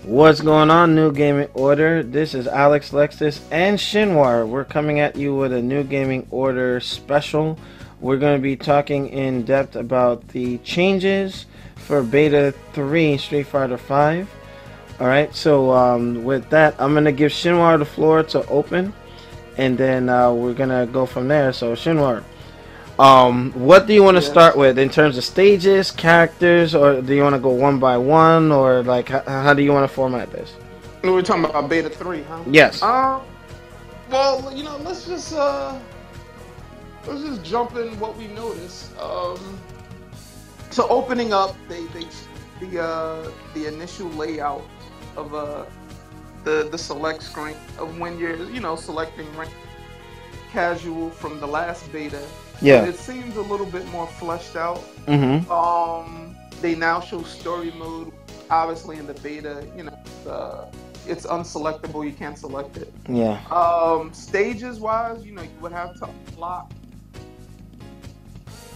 What's going on, New Gaming Order? This is Alexlexus and Shinwar. We're coming at you with a New Gaming Order special. We're going to be talking in depth about the changes for Beta 3 Street Fighter 5. Alright, so with that, I'm going to give Shinwar the floor to open, and then we're going to go from there. So, Shinwar, what do you want to start with in terms of stages, characters, or do you want to go one by one, or like how do you want to format this? We're talking about Beta 3, huh? Yes. Well, let's just jump in what we noticed. So opening up, the initial layout of the select screen of when you're selecting rank casual from the last beta. Yeah. It seems a little bit more fleshed out. They now show story mode. Obviously, in the beta, it's unselectable. You can't select it. Yeah. Stages wise, you would have to unlock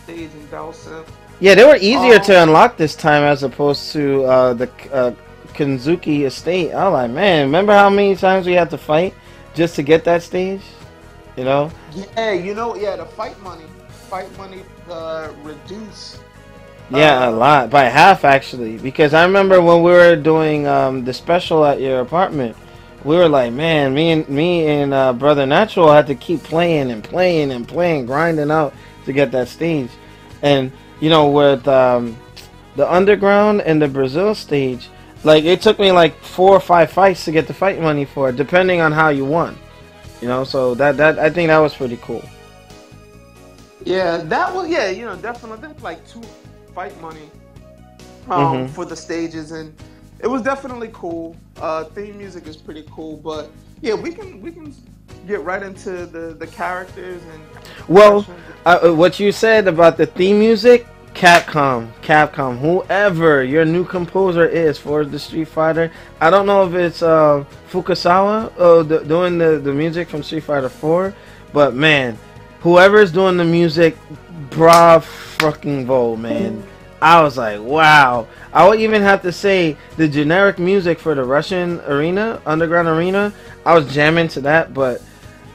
stage and Dowson. Yeah, they were easier to unlock this time as opposed to the Kanzuki estate. I was like, man, remember how many times we had to fight just to get that stage? You know? Yeah, the fight money reduced. Yeah, a lot, by half actually. Because I remember when we were doing the special at your apartment, we were like, man, me and Brother Natural had to keep playing and playing and playing, grinding out to get that stage. And with the underground and the Brazil stage, like it took me like 4 or 5 fights to get the fight money for it, depending on how you won. So that I think that was pretty cool. Yeah, that was definitely. I think like 2 fight money for the stages, and it was definitely cool. Theme music is pretty cool, but yeah, we can get right into the characters and. Well, what you said about the theme music, Capcom, whoever your new composer is for the Street Fighter, I don't know if it's Fukasawa doing the music from Street Fighter 4, but man, whoever's doing the music, bravo, man. I was like, wow. I would even have to say the generic music for the Russian arena, underground arena, I was jamming to that, but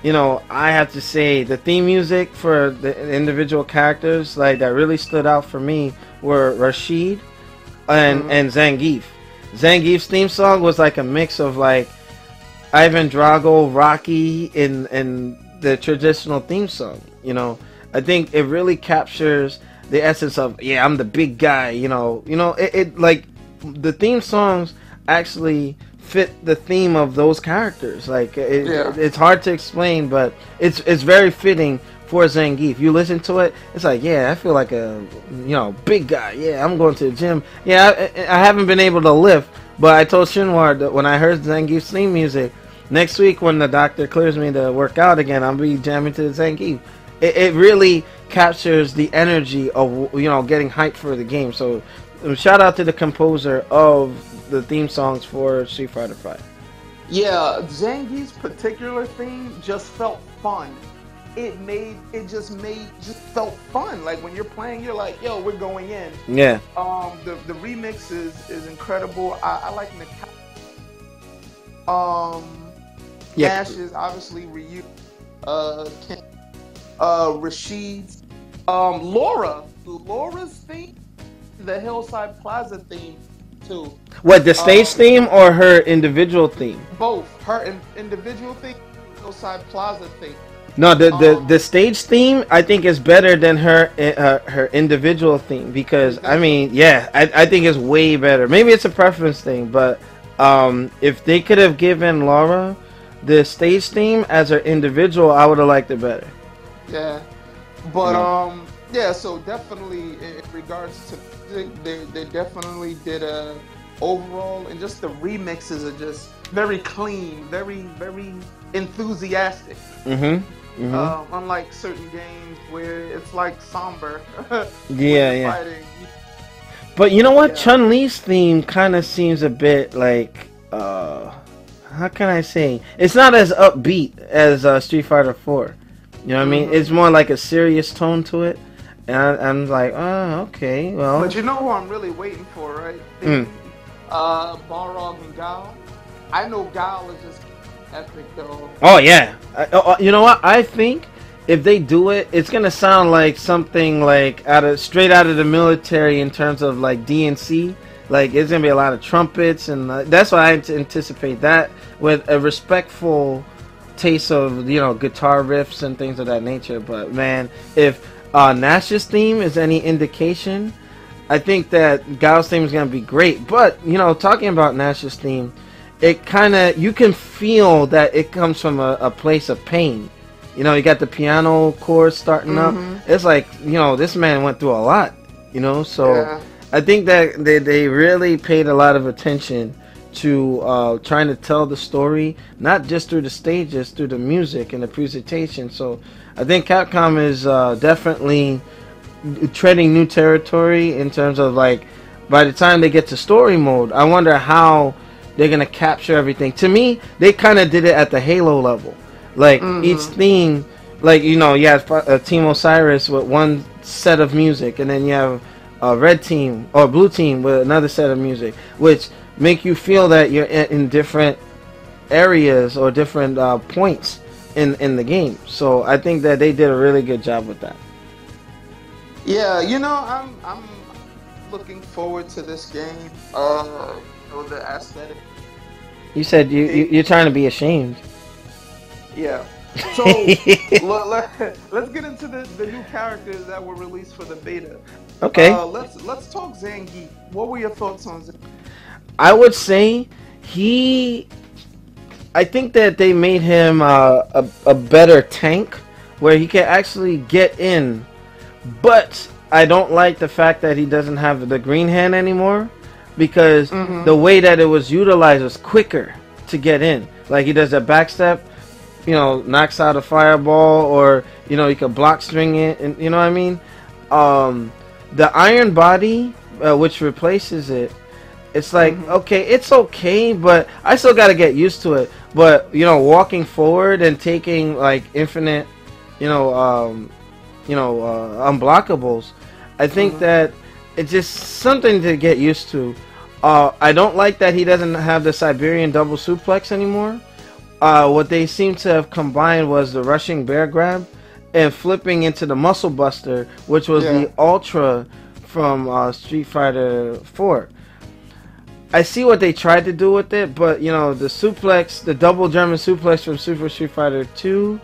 I have to say the theme music for the individual characters like that really stood out for me were Rashid and Zangief. Zangief's theme song was like a mix of like Ivan Drago, Rocky, in the traditional theme song. I think it really captures the essence of I'm the big guy. It like the theme songs actually fit the theme of those characters. Like it's hard to explain, but it's very fitting for Zangief. You listen to it, it's like I feel like a big guy. Yeah, I'm going to the gym. Yeah, I haven't been able to lift, but I told Shinwar that when I heard Zangief's theme music, next week when the doctor clears me to work out again, I'll be jamming to the Zangief. It really captures the energy of getting hyped for the game. So shout out to the composer of the theme songs for Street Fighter 5. Yeah, Zangief's particular theme just felt fun. It just felt fun. Like when you're playing, you're like, yo, we're going in. Yeah. The remix is incredible. I like Nakai. Nash is obviously Ryu. Rashid's. Laura's theme, the Hillside Plaza theme. Too. What, the stage theme or her individual theme? Both. Her individual theme, Hillside Plaza theme. No, the stage theme I think is better than her individual theme because I think it's way better. Maybe it's a preference thing, but if they could have given Laura the stage theme as her individual, I would have liked it better. Yeah, but so definitely in regards to. They definitely did a overall, and just the remixes are just very clean, very enthusiastic. Unlike certain games where it's like somber. Yeah. Fighting. But you know what? Chun-Li's theme kind of seems a bit like how can I say? It's not as upbeat as Street Fighter 4. You know what I mean? It's more like a serious tone to it. And I'm like, oh, okay, well. But you know who I'm really waiting for, right? Balrog and Gal. I know Gal is just epic though. Oh yeah. You know what? I think if they do it, it's gonna sound like something like out of straight out of the military in terms of like DNC. Like it's gonna be a lot of trumpets, and that's why I anticipate that with a respectful taste of guitar riffs and things of that nature. But man, if Nash's theme is any indication, I think that Gal's theme is gonna be great. But talking about Nash's theme, it kind of, you can feel that it comes from a place of pain. You got the piano chords starting up. It's like this man went through a lot. So Yeah. I think that they really paid a lot of attention to trying to tell the story, not just through the stages, through the music and the presentation. So I think Capcom is definitely treading new territory in terms of, like, by the time they get to story mode, I wonder how they're gonna capture everything. To me, they kind of did it at the Halo level. Like each theme, like you have Team Osiris with one set of music, and then you have a red team or blue team with another set of music, which make you feel that you're in different areas or different points in the game. So I think that they did a really good job with that. Yeah, I'm looking forward to this game. The aesthetic. You said you're trying to be ashamed. Yeah. So let's get into the new characters that were released for the beta. Okay. Let's talk Zangief. What were your thoughts on Zangief? I would say he. I think that they made him a better tank where he can actually get in, but I don't like the fact that he doesn't have the green hand anymore, because the way that it was utilized was quicker to get in. Like he does a backstep, knocks out a fireball, or you can block string it, and you know what I mean. The iron body, which replaces it, it's like okay, it's okay, but I still got to get used to it. But walking forward and taking like infinite, unblockables, I think that it's just something to get used to. I don't like that he doesn't have the Siberian double suplex anymore. What they seem to have combined was the rushing bear grab and flipping into the muscle buster, which was the ultra from Street Fighter 4. I see what they tried to do with it, but the suplex, the double German suplex from Super Street Fighter 2,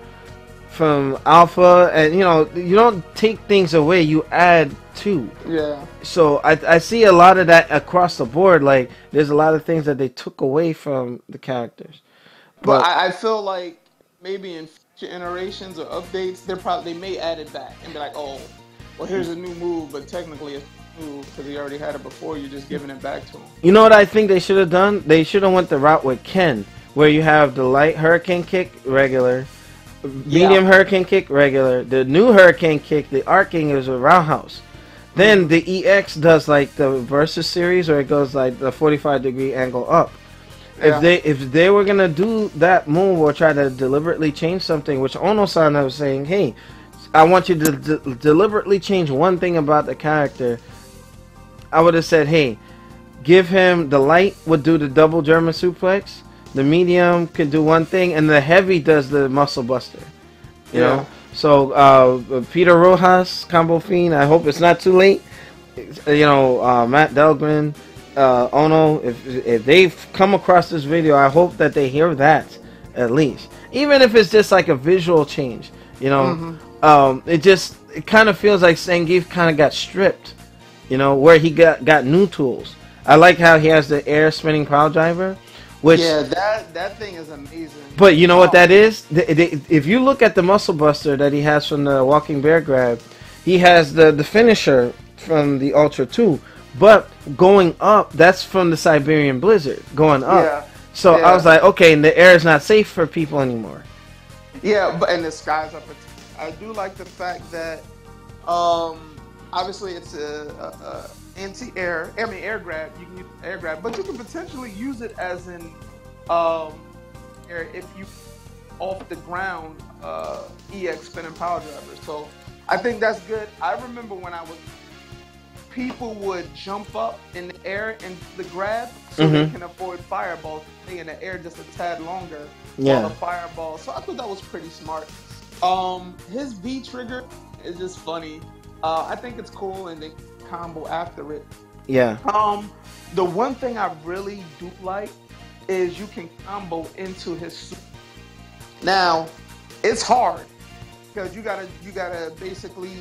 from Alpha, and you don't take things away, you add to. Yeah. So I see a lot of that across the board. Like there's a lot of things that they took away from the characters. But I feel like maybe in future iterations or updates, they may add it back and be like, oh, well, here's a new move, but technically it's new because he already had it before. You're just giving it back to him. You know what I think they should have done? They should have went the route with Ken, where you have the light hurricane kick regular, medium hurricane kick regular, the new hurricane kick, the arcing is a roundhouse. Then the EX does like the versus series, where it goes like the 45-degree angle up. Yeah. If they were gonna do that move or try to deliberately change something, which Ono-san was saying, hey, I want you to deliberately change one thing about the character, I would have said, hey, give him the light would do the double German suplex, the medium can do one thing, and the heavy does the muscle buster. You know. So Peter Rojas, Combo Fiend, I hope it's not too late. Matt Delgren, Ono, if they've come across this video, I hope that they hear that at least, even if it's just like a visual change. It kind of feels like Zangief kind of got stripped, where he got new tools. I like how he has the air spinning pile driver, which that thing is amazing. But you know what that is? If you look at the muscle buster that he has from the walking bear grab, he has the finisher from the Ultra 2. But going up, that's from the Siberian Blizzard, going up. Yeah. So I was like, okay, and the air is not safe for people anymore. Yeah, but and the sky's up. I do like the fact that, obviously it's a anti-air. I mean, air grab. You can use air grab, but you can potentially use it as an if you off the ground EX spinning power driver. So I think that's good. I remember when I was people would jump up in the air and the grab so they can avoid fireballs. Stay in the air just a tad longer while the fireball. So I thought that was pretty smart. His V trigger is just funny. I think it's cool, and they combo after it. Yeah. The one thing I really do like is you can combo into his super. Now, it's hard because you gotta basically.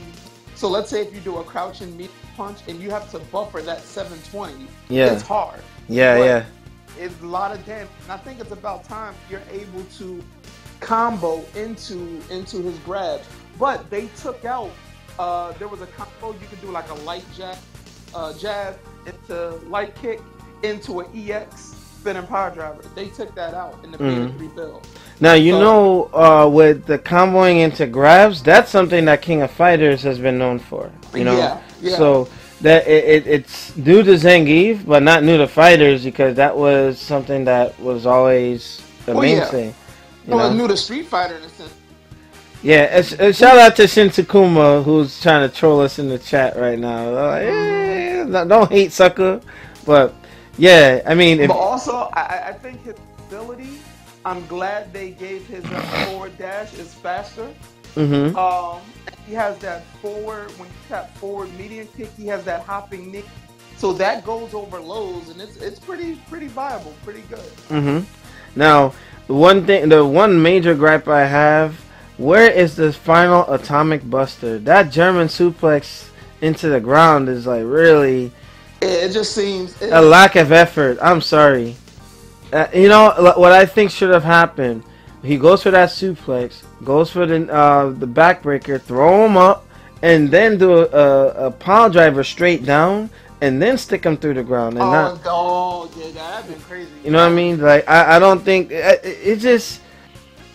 So let's say if you do a crouching medium punch and you have to buffer that 720. Yeah. It's hard. Yeah. It's a lot of damage, and I think it's about time you're able to combo into his grabs. But they took out. There was a combo you could do like a light jab into light kick into an EX spinning power driver. They took that out in the Beta 3 build. Now with the comboing into grabs, that's something that King of Fighters has been known for. You know, yeah. So that it's new to Zangief, but not new to Fighters because that was something that was always the mainstay. Well, new to Street Fighter in a sense. Yeah, shout out to Shin Takuma who's trying to troll us in the chat right now. Like, don't hate, sucker. But yeah, I mean, but also I think his ability. I'm glad they gave his forward dash is faster. He has that forward when you tap forward medium kick. He has that hopping nick, so that goes over lows, and it's pretty viable, pretty good. Now, the one major gripe I have. Where is this final atomic buster? That German suplex into the ground is like really. It just seems a lack of effort. I'm sorry. You know what I think should have happened? He goes for that suplex, goes for the backbreaker, throw him up, and then do a pile driver straight down, and then stick him through the ground. And that'd been crazy. You know what I mean? Like I don't think it just.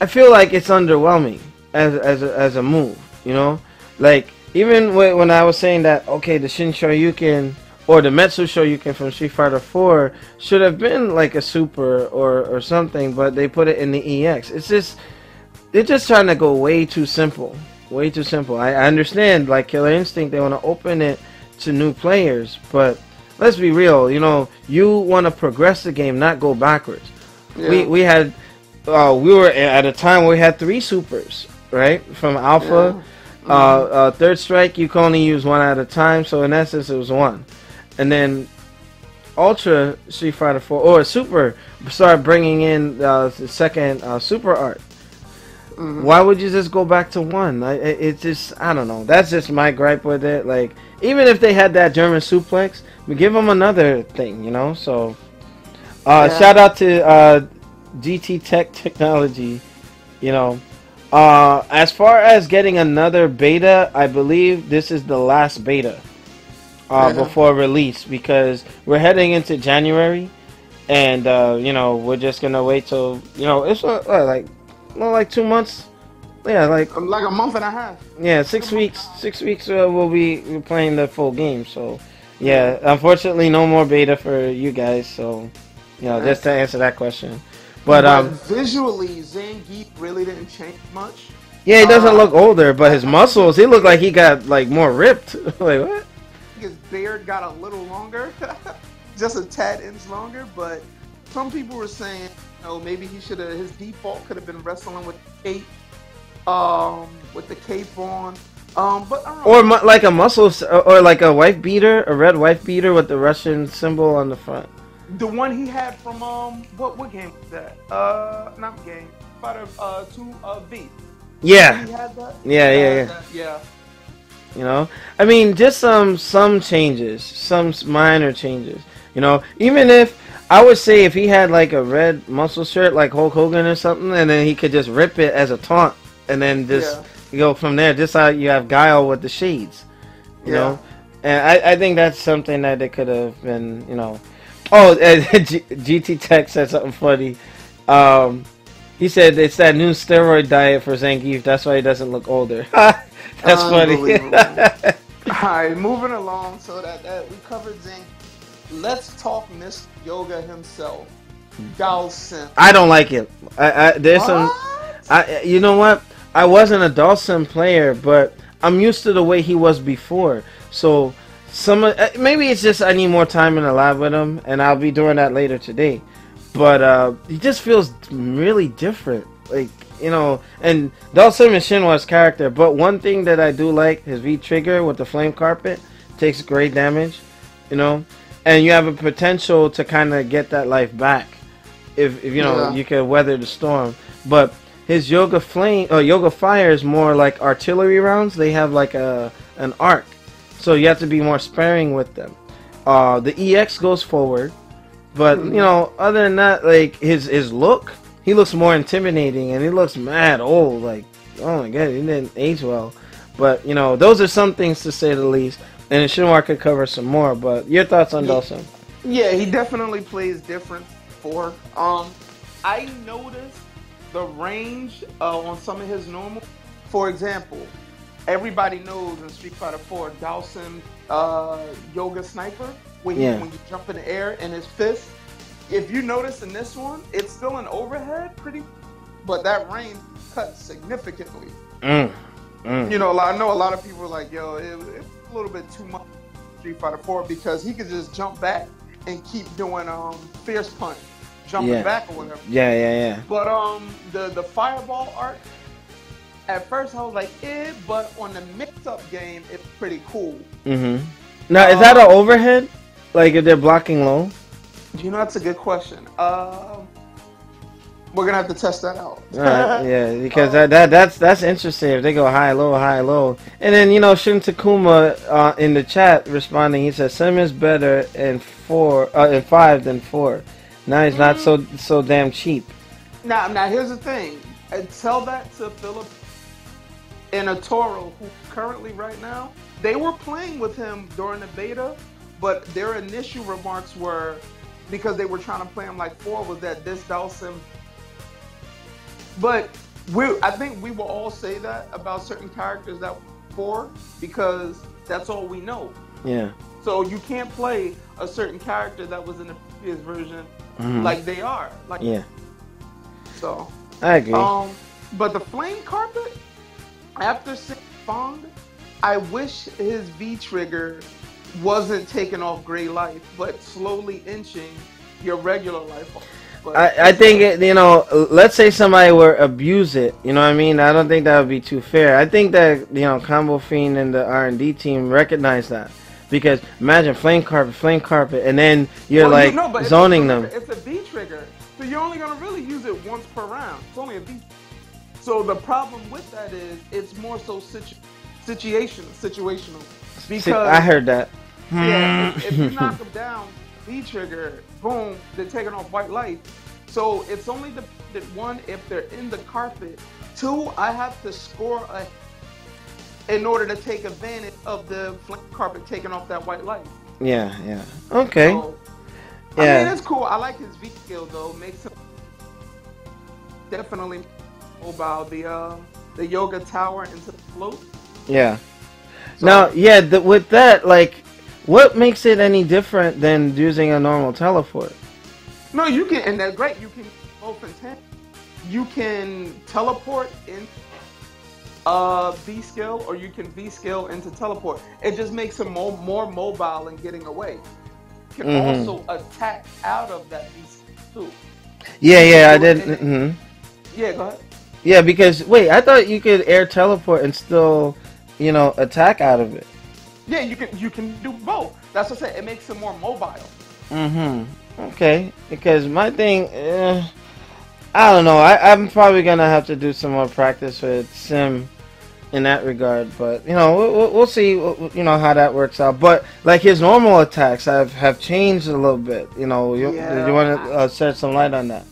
I feel like it's underwhelming as a move, you know? Like, even when I was saying that, okay, the Shin Shoryuken or the Metsu Shoryuken from Street Fighter 4 should have been like a super or something, but they put it in the EX. It's just, they're just trying to go way too simple. Way too simple. I understand, like Killer Instinct, they want to open it to new players, but let's be real, you know, you want to progress the game, not go backwards. Yeah. We had... we were at a time where we had 3 supers, right? From Alpha, Third Strike, you can only use 1 at a time, so in essence it was 1. And then Ultra Street Fighter 4 or Super started bringing in the second Super Art. Why would you just go back to 1? It's just, I don't know. That's just my gripe with it. Like, even if they had that German suplex, we give them another thing, you know? So, shout out to GT Technology, you know. As far as getting another beta, I believe this is the last beta before release, because we're heading into January, and you know, we're just gonna wait till, you know, it's like 2 months. Yeah, like a month and a half. Yeah, 6 weeks. 6 weeks we'll be playing the full game. So yeah, unfortunately, no more beta for you guys. So, you know, just to answer that question. But visually, Zangief really didn't change much. Yeah, he doesn't look older, but his muscles, he looked like he got like more ripped. Like what? His beard got a little longer, just a tad inch longer. But some people were saying, you know, maybe his default could have been wrestling with cape, with the cape on. But I don't know. Like a muscle, or like a wife beater, a red wife beater with the Russian symbol on the front. The one he had from what game was that? Not game. Fighter 2V. Yeah. He had that? Yeah. You know, I mean, just some changes, some minor changes. You know, even if I would say if he had like a red muscle shirt like Hulk Hogan or something, and then he could just rip it as a taunt, and then just go from there. Just how you have Guile with the shades. You know, and I think that's something that they could have been. You know. Oh, GT Tech said something funny. He said it's that new steroid diet for Zangief. That's why he doesn't look older. That's funny. Alright, moving along. So that we covered Zangief. Let's talk Mr. Yoga himself, Dawson. I don't like him. There's some. You know what? I wasn't a Dawson player, but I'm used to the way he was before. So maybe it's just I need more time in the lab with him, and I'll be doing that later today. But he just feels really different, like, you know. And Dhalsim is Shinwar's character, but one thing that I do like, his V trigger with the flame carpet takes great damage, you know, and you have a potential to kind of get that life back if you know you can weather the storm. But his Yoga Fire is more like artillery rounds. They have like an arc, so you have to be more sparing with them. The EX goes forward, but you know, other than that, like his look, he looks more intimidating, and he looks mad old. Like, oh my god, he didn't age well. But you know, those are some things to say the least. And Shinwar could cover some more. But your thoughts on Dhalsim? Yeah, he definitely plays different for. I noticed the range on some of his normal. For example, everybody knows in Street Fighter 4, Dhalsim Yoga Sniper, when you jump in the air and his fist. If you notice in this one, it's still an overhead, but that range cuts significantly. You know, I know a lot of people are like, yo, it's a little bit too much Street Fighter 4 because he could just jump back and keep doing Fierce Punch, jumping back or whatever. Yeah. But the Fireball arc, at first I was like, but on the mix-up game, it's pretty cool. Now, is that an overhead? Like if they're blocking low? You know, that's a good question. We're gonna have to test that out. Right, yeah, because that's interesting. If they go high, low, and then you know Shin Takuma in the chat responding, he says Sim is better in 5 than 4. Now he's not so damn cheap. Now here's the thing. Tell that to Philip and Atoro, who currently right now they were playing with him during the beta, but their initial remarks were because they were trying to play him like 4 was that this Dhalsim. But I think we will all say that about certain characters that were 4 because that's all we know. Yeah. So you can't play a certain character that was in the previous version like they are. Like, yeah. So I agree. But the flame carpet after Fong, I wish his V trigger wasn't taking off gray life, but slowly inching your regular life off. I think you know, let's say somebody were abuse it, you know what I mean? I don't think that would be too fair. I think that, you know, Combo Fiend and the R&D team recognize that, because imagine flame carpet, and then you're zoning them. It's a V trigger, so you're only gonna really use it once per round. It's only a V. So the problem with that is it's more so situational. Because I heard that. Yeah, if you knock them down, V trigger, boom, they're taking off white light. So it's only the 1 if they're in the carpet. 2, I have to score in order to take advantage of the flame carpet taking off that white light. Yeah. Okay. So, I mean, it's cool. I like his V skill though. Makes him definitely mobile. The yoga tower into the float. Yeah. So, now, with that, like, what makes it any different than using a normal teleport? No, you can, and that's great. You can both intent. You can teleport in V skill, or you can V skill into teleport. It just makes him more mobile and getting away. You can also attack out of that V skill too. Yeah, I did. Yeah, go ahead. Yeah, because wait, I thought you could air teleport and still, you know, attack out of it. Yeah, you can do both. That's what I said. It makes him more mobile. Okay, because my thing, I don't know. I'm probably gonna have to do some more practice with Sim in that regard. But you know, we'll see. You know how that works out. But like his normal attacks have changed a little bit. You know, you want to shed some light on that?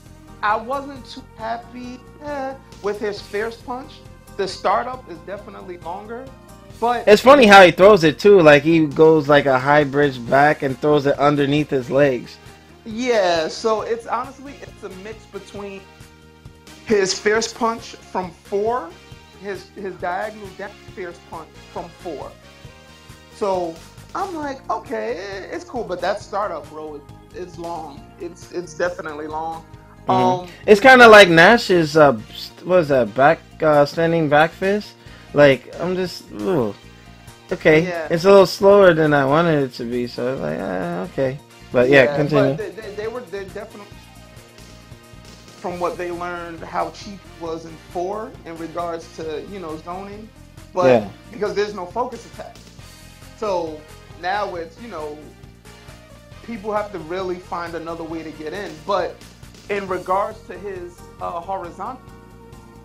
I wasn't too happy with his fierce punch. The startup is definitely longer. But it's funny how he throws it too. Like he goes like a high bridge back and throws it underneath his legs. Yeah, so it's honestly a mix between his fierce punch from 4, his diagonal down fierce punch from 4. So I'm like, okay, it's cool, but that startup, bro, it's long. It's definitely long. It's kind of like Nash's what is that, standing back fist? Like, I'm just, okay, Yeah. it's a little slower than I wanted it to be. So I was like, okay. But yeah, Yeah, continue. but they definitely, from what they learned, how cheap it was in 4 in regards to, zoning, but Yeah. because there's no focus attack. So now it's, people have to really find another way to get in. But in regards to his horizontal,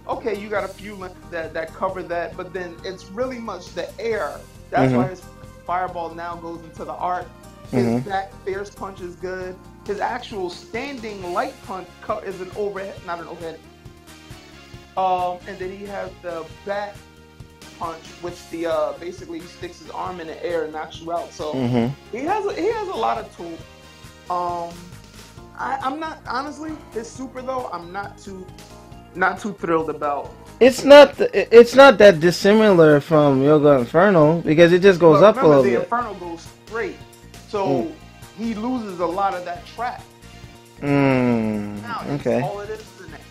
okay, you got a few limbs that cover that, but then it's really much the air. That's why Mhm. his fireball now goes into the arc. His Mhm. back fierce punch is good. His actual standing light punch is an overhead, not an overhead. And then he has the back punch, which the basically he sticks his arm in the air and knocks you out. So Mhm. he has a lot of tools. Um, I'm not honestly his super though. I'm not too thrilled about. It's not that dissimilar from Yoga Inferno because it just goes But up a remember, little the bit. Inferno goes straight, Mm. so he loses a lot of that track. Now it's Okay. all it is in it.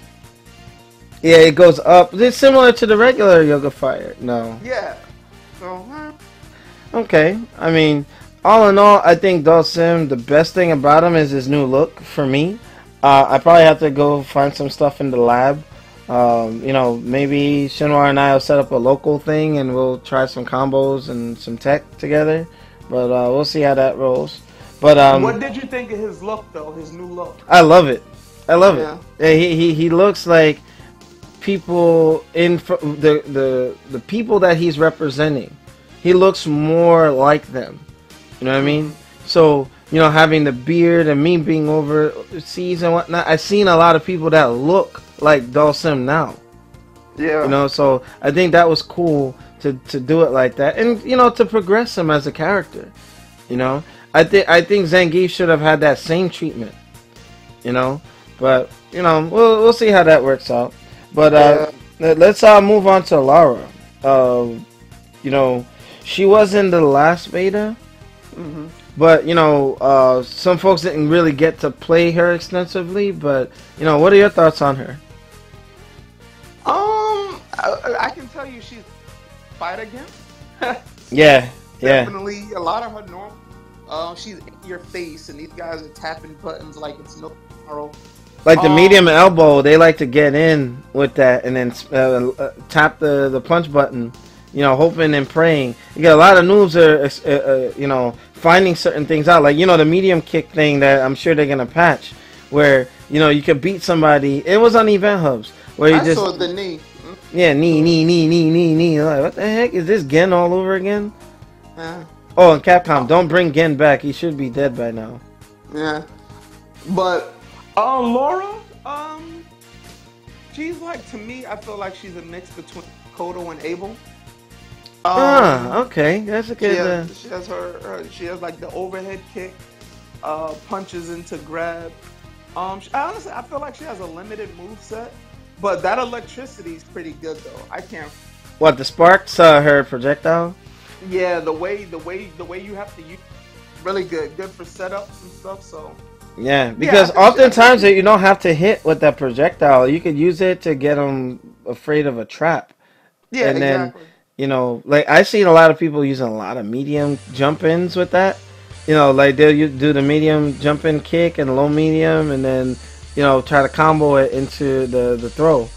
Yeah, it goes up. It's similar to the regular Yoga Fire. No. Yeah. So Okay. I mean, all in all, I think Dhalsim, the best thing about him is his new look for me. I probably have to go find some stuff in the lab. Maybe Shinwar and I will set up a local thing and we'll try some combos and some tech together. But we'll see how that rolls. But what did you think of his look though? His new look? I love it. I love it. Yeah. Yeah, he looks like people the people that he's representing. He looks more like them. You know what I mean? So, having the beard and me being overseas and whatnot, I've seen a lot of people that look like Dhalsim now. Yeah. So I think that was cool to do it like that, and to progress him as a character. I think Zangief should have had that same treatment. But we'll see how that works out. But Yeah. let's move on to Lara. You know, she was in the last beta. hmm But some folks didn't really get to play her extensively. But what are your thoughts on her? I can tell you she's fight against. Yeah, yeah. Definitely a lot of her normal. She's in your face, and these guys are tapping buttons like it's no tomorrow. Like the medium Um, elbow, they like to get in with that and then tap the punch button. Hoping and praying. You got a lot of noobs are finding certain things out. Like the medium kick thing that I'm sure they're gonna patch, where you could beat somebody. It was on event hubs where you I just saw the knee. yeah knee. Like what the heck is this Gen all over again? Yeah, Oh, and Capcom, don't bring Gen back. He should be dead by now. yeah. But Laura, she's like to me. I feel like she's a mix between Kodo and Abel. Okay, that's a She good. has she has she has like the overhead kick, punches into grab. Honestly, I feel like she has a limited move set, but that electricity is pretty good though. I can't. What the sparks? Her projectile. Yeah, the way you have to use really good for setups and stuff. So Yeah, yeah, because I think oftentimes she. you don't have to hit with that projectile. You could use it to get them afraid of a trap, Yeah, and then exactly. like I've seen a lot of people using a lot of medium jump ins with that. Like they'll do the medium jump in kick and low medium, and then try to combo it into the throw.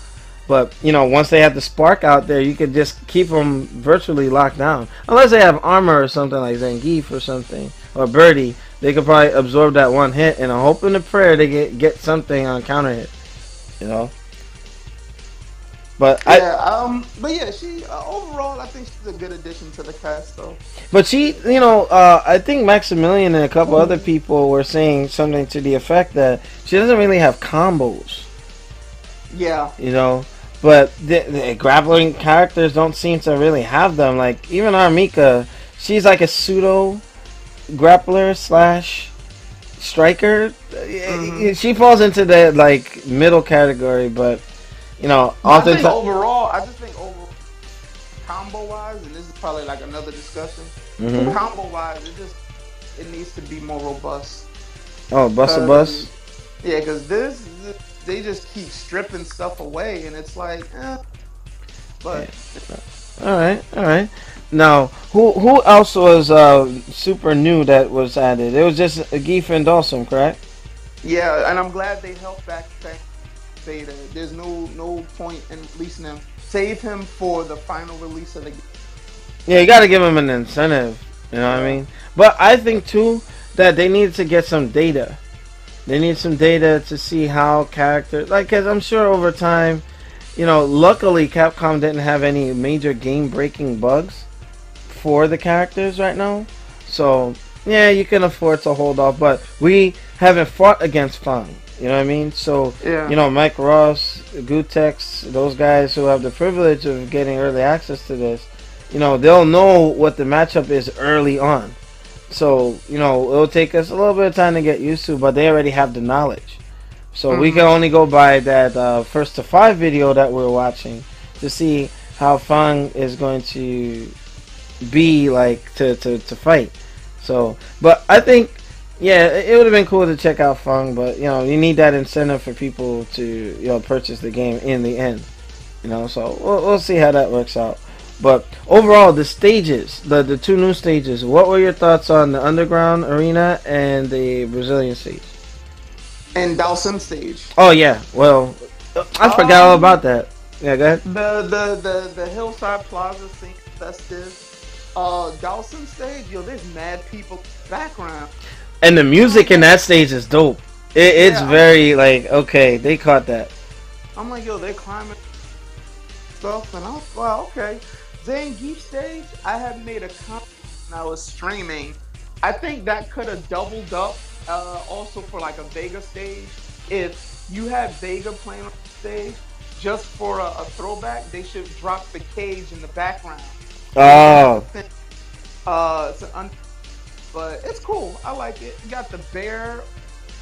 But once they have the spark out there, you could just keep them virtually locked down. Unless they have armor or something like Zangief or something or Birdie, they could probably absorb that one hit. And I'm hoping and prayer they get something on counter hit. You know. But Yeah, but yeah, she overall, I think she's a good addition to the cast, though. she, I think Maximilian and a couple other people were saying something to the effect that she doesn't really have combos. Yeah, But the grappling characters don't seem to really have them. Like even Armika, she's like a pseudo grappler slash striker. She falls into the like middle category, but but I think oftentimes. overall, combo wise, and this is probably like another discussion. Hmm. Combo wise, it needs to be more robust. Oh, bust a bus. Cause yeah, cause they just keep stripping stuff away, and it's like, Yeah. but All right, all right. Now, who else was super new that was added? It was just Geef and Dawson, correct? Yeah, and I'm glad they helped back beta. There's no point in releasing him. Save him for the final release of the game. Yeah, you got to give him an incentive. You know what I mean? But I think too that they need to get some data. They need some data to see how characters, like, cause I'm sure over time, you know, luckily Capcom didn't have any major game-breaking bugs for the characters right now. So yeah, you can afford to hold off. But we haven't fought against Fang. You know what I mean? So Yeah. you know, Mike Ross, Gutex, those guys who have the privilege of getting early access to this, you know, they'll know what the matchup is early on. So, you know, it'll take us a little bit of time to get used to, but they already have the knowledge. So we can only go by that first to 5 video that we're watching to see how Fang is going to be like to fight. So, but I think, yeah, it would have been cool to check out Fang, but you know, you need that incentive for people to, you know, purchase the game in the end. You know, so we'll see how that works out. But overall, the stages, the 2 new stages, what were your thoughts on the Underground Arena and the Brazilian stage? And Dawson stage. Oh yeah, well, I forgot all about that. Yeah, go ahead. The Hillside Plaza scene festive. Dawson stage, yo, there's mad people in the background. And the music in that stage is dope. It's very, like, okay, they caught that. I'm like, yo, they're climbing stuff, and I was, wow, okay. Zangief stage, I had made a comment when I was streaming. I think that could have doubled up also for like a Vega stage. If you had Vega playing on the stage, just for a throwback, they should drop the cage in the background. Oh. But it's cool. I like it. You got the bear.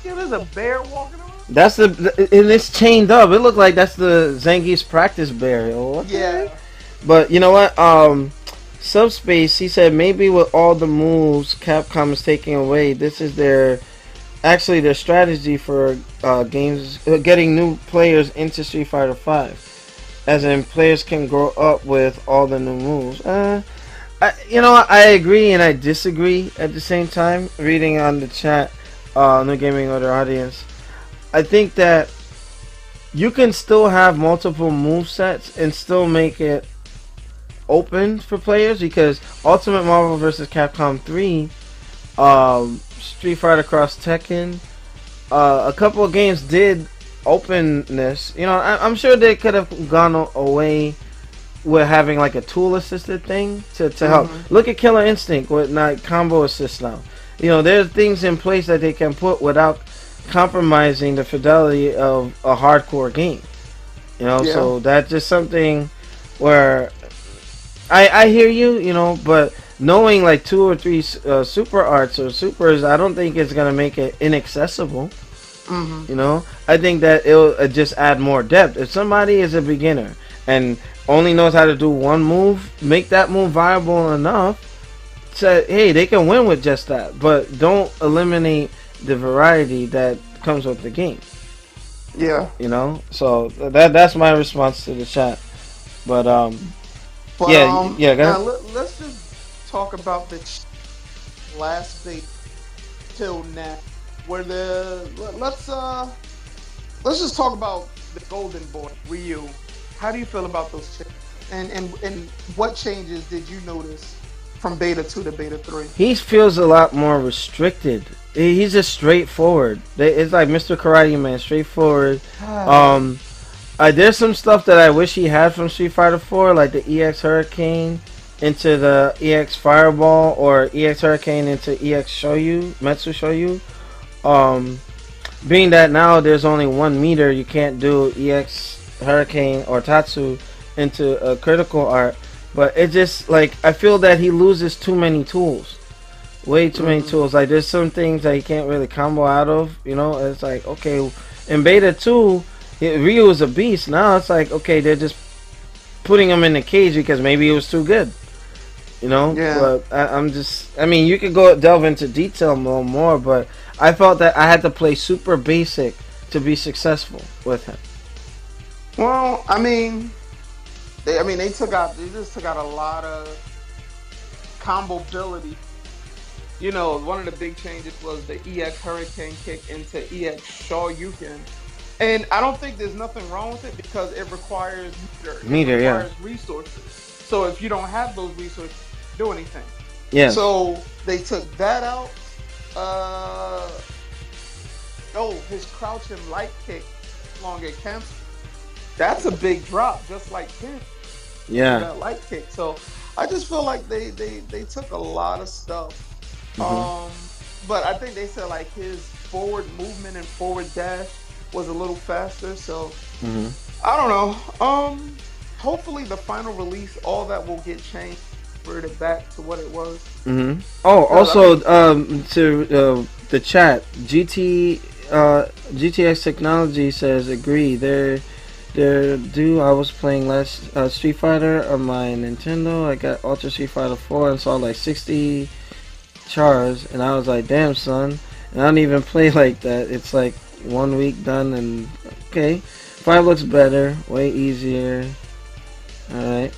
Yeah, there's a bear walking around. That's and it's chained up. It looked like that's the Zangief's practice bear. Yeah. But you know what? Subspace, he said maybe with all the moves Capcom is taking away, this is their strategy for games getting new players into Street Fighter 5. As in, players can grow up with all the new moves. You know, I agree and I disagree at the same time. Reading on the chat, Newgamingorder audience, I think that you can still have multiple move sets and still make it open for players, because Ultimate Marvel vs. Capcom 3, Street Fighter Cross Tekken, a couple of games did open this. You know, I'm sure they could have gone away with having like a tool assisted thing to help. Look at Killer Instinct with not combo assist now. You know, there's things in place that they can put without compromising the fidelity of a hardcore game. You know, so that's just something where I hear you, you know, but knowing like 2 or 3 super arts or supers, I don't think it's gonna make it inaccessible. You know, I think that it'll just add more depth. If somebody is a beginner and only knows how to do one move, make that move viable enough so hey, they can win with just that, but don't eliminate the variety that comes with the game. Yeah, you know, so that's my response to the chat. But But, yeah, go ahead. Let's just talk about the last bait till now. Where let's just talk about the Golden Boy Ryu. How do you feel about those changes? And what changes did you notice from Beta 2 to Beta 3? He feels a lot more restricted. He's just straightforward. It's like Mr. Karate Man, straightforward. There's some stuff that I wish he had from Street Fighter 4, like the EX Hurricane into the EX Fireball, or EX Hurricane into EX Shoyu, Metsu Shoyu. Being that now there's only 1 meter, you can't do EX Hurricane or Tatsu into a critical art. But it just, like, I feel that he loses too many tools. Way too many tools. Like, there's some things that he can't really combo out of, you know? It's like, okay, in Beta 2, Ryu is a beast. Now it's like, okay, they're just putting him in the cage because maybe he was too good. You know? Yeah. But I mean, you could go delve into detail more, but I felt that I had to play super basic to be successful with him. Well, I mean, they just took out a lot of combo ability. You know, one of the big changes was the EX Hurricane kick into EX Shoryuken. And I don't think there's nothing wrong with it because it requires meter, it Meter, yeah. requires resources. So if you don't have those resources, do anything. Yeah. So they took that out. Uh oh, his crouching light kick longer cancel. That's a big drop, just like him. Yeah. That light kick. So I just feel like they took a lot of stuff. Hmm. But I think they said like his forward movement and forward dash was a little faster. So Hmm. I don't know. Hopefully the final release, all that will get changed, revert it back to what it was. Hmm. Oh, 'Cause, also, to the chat, GTX Technology says agree. They're due. I was playing last Street Fighter on my Nintendo. I got Ultra Street Fighter 4 and saw like 60 chars, and I was like, damn, son. And I don't even play like that. It's like 1 week done, and okay. 5 looks better, way easier. Alright.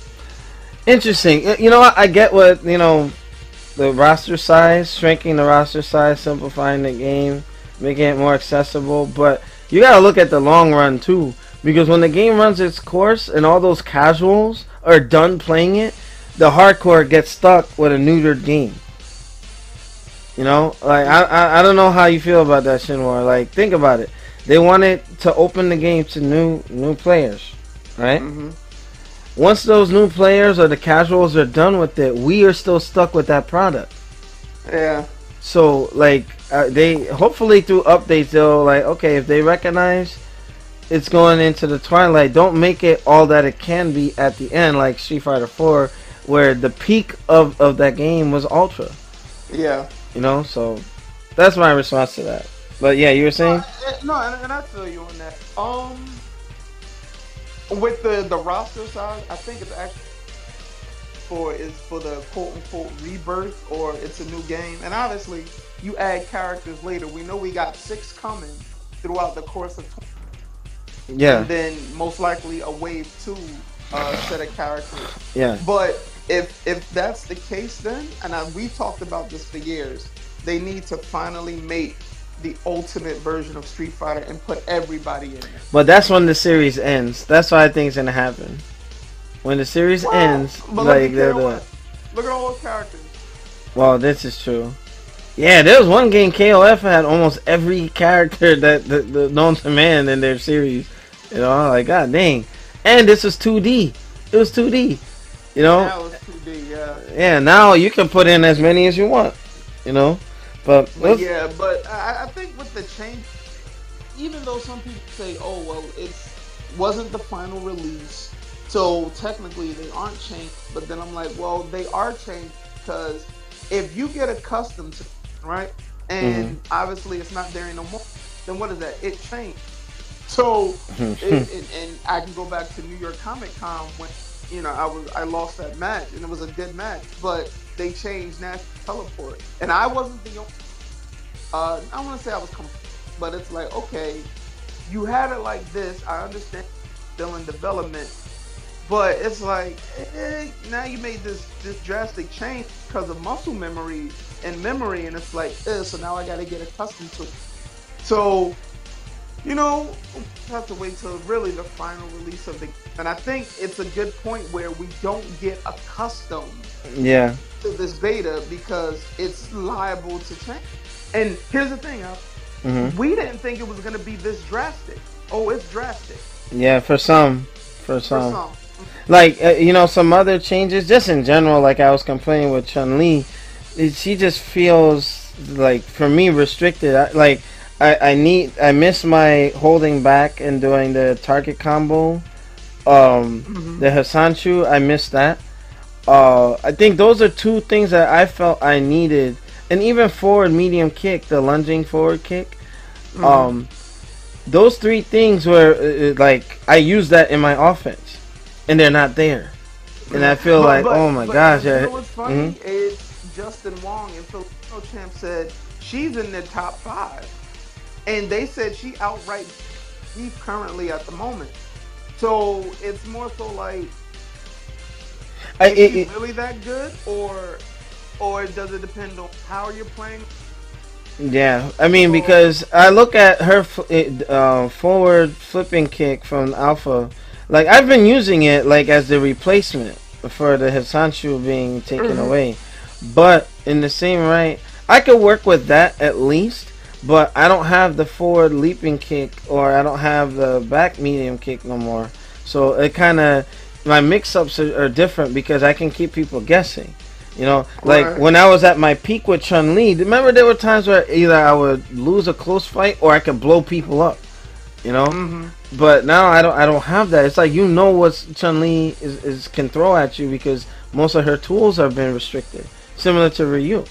Interesting. You know what? I get what, the roster size, shrinking the roster size, simplifying the game, making it more accessible, but you gotta look at the long run too. Because when the game runs its course and all those casuals are done playing it, the hardcore gets stuck with a neutered game. Like I don't know how you feel about that, Shinwar. Like, think about it. They wanted to open the game to new players, right? Mm-hmm. Once those new players or the casuals are done with it, we are still stuck with that product. Yeah. So like they hopefully through updates they'll like, okay, if they recognize it's going into the twilight, don't make it all that it can be at the end, like Street Fighter 4, where the peak of that game was Ultra. Yeah. So that's my response to that. But yeah, you were saying? No, and I feel you on that. With the roster size, I think it's actually for the quote unquote rebirth, or it's a new game. And obviously, you add characters later. We know we got 6 coming throughout the course of 20. Yeah. And then most likely a wave 2 set of characters. Yeah. But if that's the case, then, and we've talked about this for years, they need to finally make the ultimate version of Street Fighter and put everybody in it. But that's when the series ends. That's what I think is gonna happen. When the series ends, like look at all those characters. Well, this is true. Yeah, there was one game KOF had almost every character that the known to man in their series. Like, god dang. And this was 2D. It was 2D. Now it's 2D, yeah. Yeah, now you can put in as many as you want. But yeah, but I think with the change, even though some people say, oh, well, it wasn't the final release, so technically they aren't changed, but then I'm like, well, they are changed because if you get accustomed to it, right, and obviously it's not there anymore, then what is that? It changed. So, and I can go back to New York Comic Con when, I lost that match, and it was a good match, but they changed National Teleport, and I wasn't the only. I want to say I was, but it's like, okay, you had it like this. I understand, still in development, but it's like, now you made this drastic change because of muscle memory, and it's like, so now I got to get accustomed to it. So, have to wait till really the final release of the game. And I think it's a good point where we don't get accustomed to this beta because it's liable to change. And here's the thing, we didn't think it was going to be this drastic. Oh, it's drastic. Yeah, for some. Like, some other changes, just in general, like I was complaining with Chun-Li, she just feels, like, for me, restricted. I miss my holding back and doing the target combo. The Hasanshu, I miss that. I think those are 2 things that I felt I needed. And even forward medium kick, the lunging forward kick. Those 3 things were, like, I use that in my offense. And they're not there. And I feel oh my gosh. You know what's funny? It's Justin Wong and Filipino Champ said she's in the top 5. And they said she outright beat currently at the moment. So it's more so like, is she really that good, or or does it depend on how you're playing? Yeah, I mean Or because I look at her forward flipping kick from Alpha, like I've been using it like as the replacement for the Hisanshu being taken Mhm. away, but in the same right, I could work with that at least. But I don't have the forward leaping kick or I don't have the back medium kick no more, so it kind of my mix-ups are different because I can keep people guessing. You know, like right. when I was at my peak with Chun Li, remember there were times where either I would lose a close fight or I could blow people up. You know, Mhm. but now I don't have that. It's like you know what Chun Li is can throw at you because most of her tools have been restricted, similar to Ryu.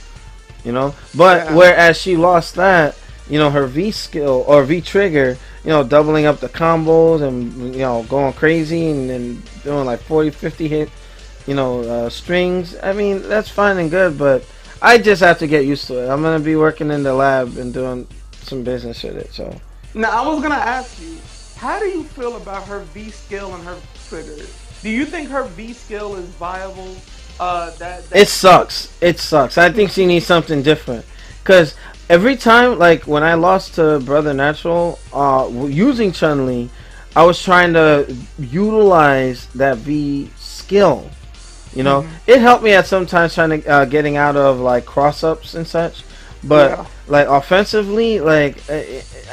You know, but Yeah. whereas she lost that, you know, her V skill or V trigger, you know, doubling up the combos and you know going crazy and doing like 40, 50 hit you know, strings. I mean, that's fine and good, but I just have to get used to it. I'm gonna be working in the lab and doing some business with it. So Now I was gonna ask you, how do you feel about her V skill and her trigger? Do you think her V skill is viable? it That sucks. It sucks. I think she needs something different. Cause every time, like when I lost to Brother Natural, using Chun Li, I was trying to utilize that V skill. You know, Mhm. it helped me at sometimes trying to getting out of like cross ups and such. But Yeah. like offensively, like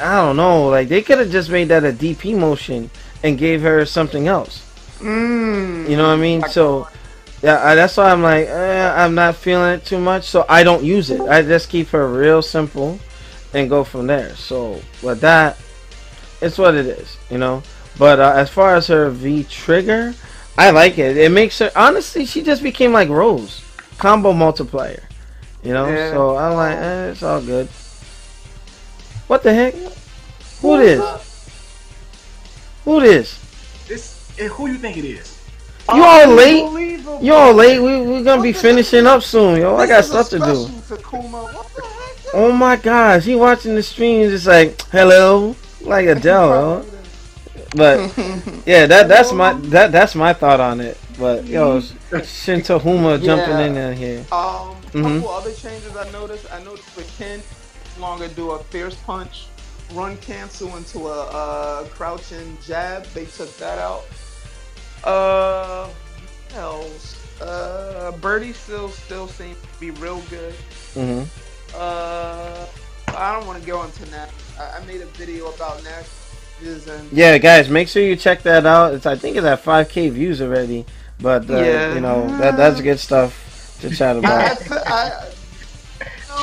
I don't know, like they could have just made that a DP motion and gave her something else. You know what I mean? Like, So yeah, that's why I'm like I'm not feeling it too much. So I don't use it. I just keep her real simple and go from there. So with that, it's what it is, you know. But as far as her V trigger, I like it. It makes her honestly. She just became like Rose, combo multiplier, you know. yeah. So I'm like, it's all good. What the heck? Who Who is this? that? Who this? This who you think it is? You all late? Unbelievable. You all late? We're gonna be What finishing up soon, yo. I got This is a stuff to do. special, Takuma. What the heck? Oh my gosh, he watching the stream just like hello, like Adele, yo. But yeah, that's my thought on it. But yo, Shinto Huma jumping Yeah. in there here. Couple other changes I noticed. I noticed with Ken, no longer do a fierce punch, run cancel into a crouching jab. They took that out. What else? Birdie still seems to be real good. Mhm. Uh, I don't want to go into Nash. I made a video about Nash and Yeah, guys, make sure you check that out. I think it's at 5K views already. But you know that's yeah. good stuff to chat I, about. I,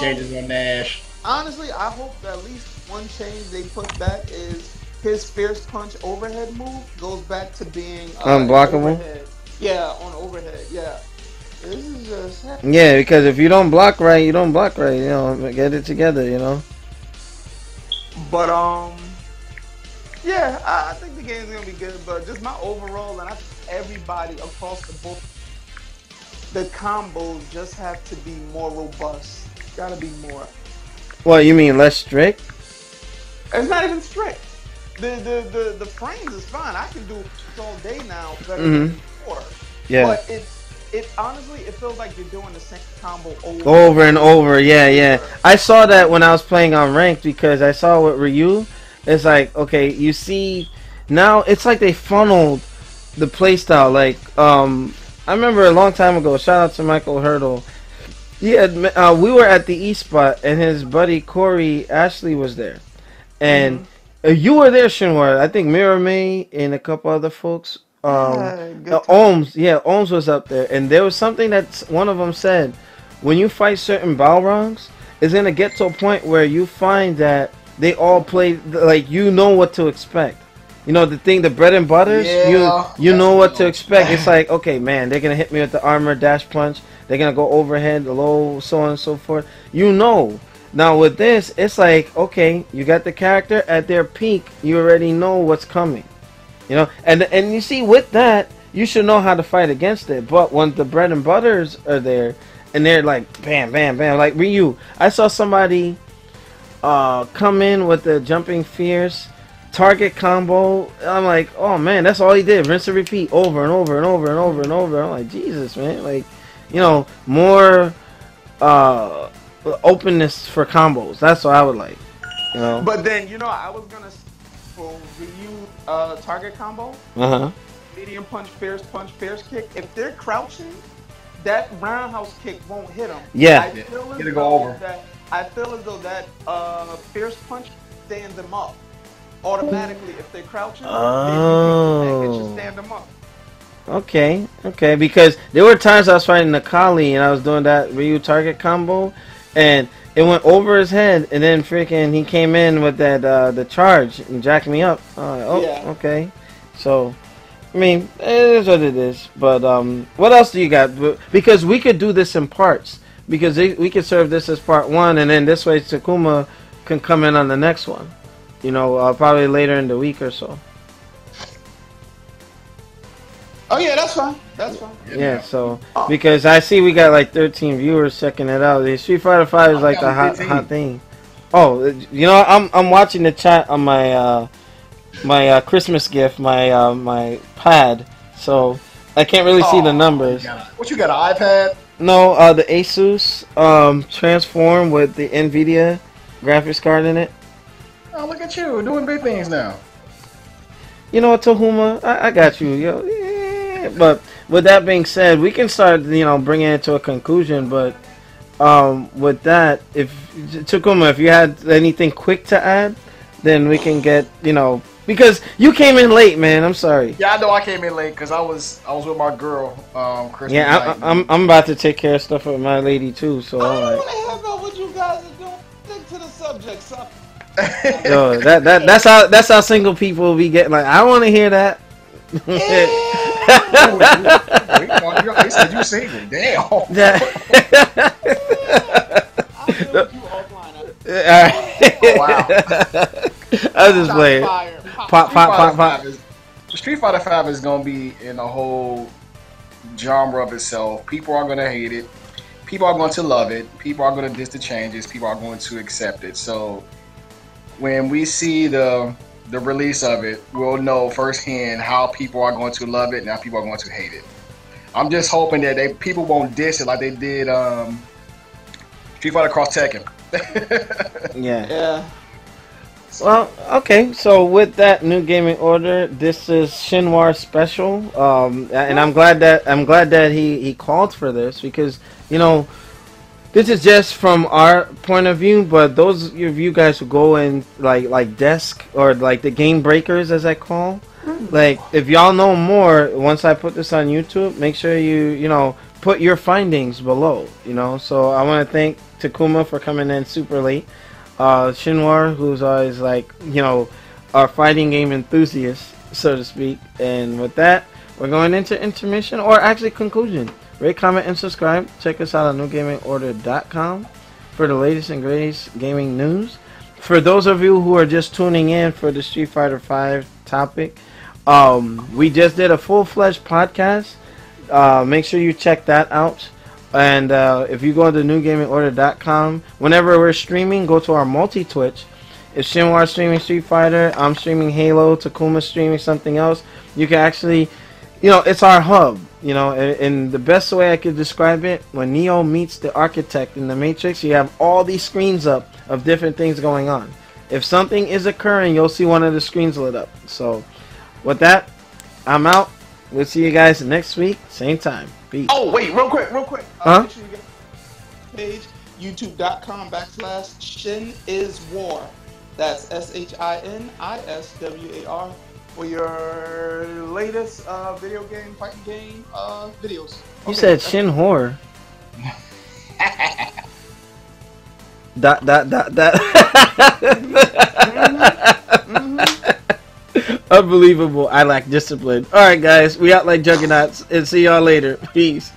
Changes on Nash. honestly, I hope that at least one change they put back is his fierce punch overhead move goes back to being an Unblockable. overhead. Yeah, on overhead. Yeah, this is just. Yeah, because if you don't block right, you don't block right. You know, get it together. You know. But yeah, I think the game's gonna be good. But just my overall, and I think everybody across the board, the combos just have to be more robust. Gotta be more. What you mean less strict? It's not even strict. The frames is fine. I can do it all day now better than Mhm. before. Yeah. But it honestly it feels like you're doing the same combo Over and over, yeah, yeah. over. I saw that when I was playing on ranked because I saw with Ryu. It's like okay, you see now it's like they funneled the playstyle. Like I remember a long time ago. Shout out to Michael Hurdle. He had we were at the E spot and his buddy Corey Ashley was there, and you were there, Shinwar. I think Mirror May and a couple other folks. Yeah, good time. Ohms was up there, and there was something that one of them said: when you fight certain Balrongs, it's gonna get to a point where you find that they all play like you know what to expect. You know the thing, the bread and butters. Yeah. You know what to expect. It's like okay, man, they're gonna hit me with the armor dash punch. They're gonna go overhead, low, so on and so forth. You know. Now with this, it's like okay, you got the character at their peak. You already know what's coming. You know, and you see with that, you should know how to fight against it. But when the bread and butters are there, and they're like bam, bam, bam, like Ryu. I saw somebody come in with the jumping fierce target combo. I'm like, oh man, that's all he did. Rinse and repeat over and over and over and over and over. I'm like, Jesus, man, like, you know, more uh, openness for combos. That's what I would like. You know. But then I was gonna for Ryu target combo, Uh huh. medium punch, fierce kick. If they're crouching, that roundhouse kick won't hit them. Yeah. I feel as It'll go though over. that I feel as though that fierce punch stands them up automatically. If they're crouching, it should Oh. stand them up. Okay. Okay. Because there were times I was fighting Nakali and I was doing that Ryu target combo, and it went over his head, and then freaking he came in with that the charge and jacked me up. Oh, Yeah. okay. So, I mean, it is what it is. But what else do you got? Because we could do this in parts. Because we could serve this as part one, and then this way Takuma can come in on the next one. You know, probably later in the week or so. Oh yeah, that's fine. That's fine. Yeah, so because I see we got like 13 viewers checking it out. The Street Fighter 5 is like the hot thing. Oh, you know, I'm watching the chat on my my Christmas gift, my pad, so I can't really see the numbers. What you got, an iPad? No, the Asus Transform with the Nvidia graphics card in it. Oh, look at you doing big things now. You know what, Tahuma? I got you, yo. Yeah. But with that being said, we can start, bringing it to a conclusion. But with that, if Takuma, if you had anything quick to add, then we can get, because you came in late, man. I'm sorry. Yeah, I know I came in late because I was with my girl, Christmas Yeah, I'm about to take care of stuff with my lady too. So I all don't right. want to hear about what you guys are doing. Stick to the subject, son. Yo, that's how single people be getting. Like, I want to hear that. They said you single. Damn. I'll deal with you offline. Wow. I was just playing. Pop. Street Fighter 5 is gonna be in a whole genre of itself. People are gonna hate it. People are going to love it. People are going to diss the changes. People are going to accept it. So when we see the release of it, we'll know firsthand how people are going to love it and how people are going to hate it. I'm just hoping that people won't diss it like they did Street Fighter Cross Tekken. Yeah. Well, okay. So with that, New Gaming Order, this is Shinwar special, and I'm glad that he called for this because this is just from our point of view. But those of you guys who go in like desk or like the game breakers as I call, like if y'all know more, once I put this on YouTube, make sure you put your findings below. So I want to thank Takuma for coming in super late. Shinwar, who's always like, our fighting game enthusiast, so to speak. And with that, we're going into intermission, or actually conclusion. Rate, comment, and subscribe. Check us out on Newgamingorder.com for the latest and greatest gaming news. For those of you who are just tuning in for the Street Fighter 5 topic, we just did a full-fledged podcast. Make sure you check that out. And if you go to newgamingorder.com, whenever we're streaming, go to our multi-Twitch. If Shinwar streaming Street Fighter, I'm streaming Halo, Takuma streaming something else, you can actually, it's our hub. And the best way I could describe it, when Neo meets the architect in the Matrix, you have all these screens up of different things going on. If something is occurring, you'll see one of the screens lit up. So, with that, I'm out. We'll see you guys next week, same time. Peace. Oh, wait, real quick. Make sure you get the page, youtube.com/ShinIsWar. That's SHINISWAR for your latest video game, fighting game videos. You said Shin Horror. dot. Unbelievable. I lack discipline. Alright guys, we out like juggernauts and see y'all later. Peace.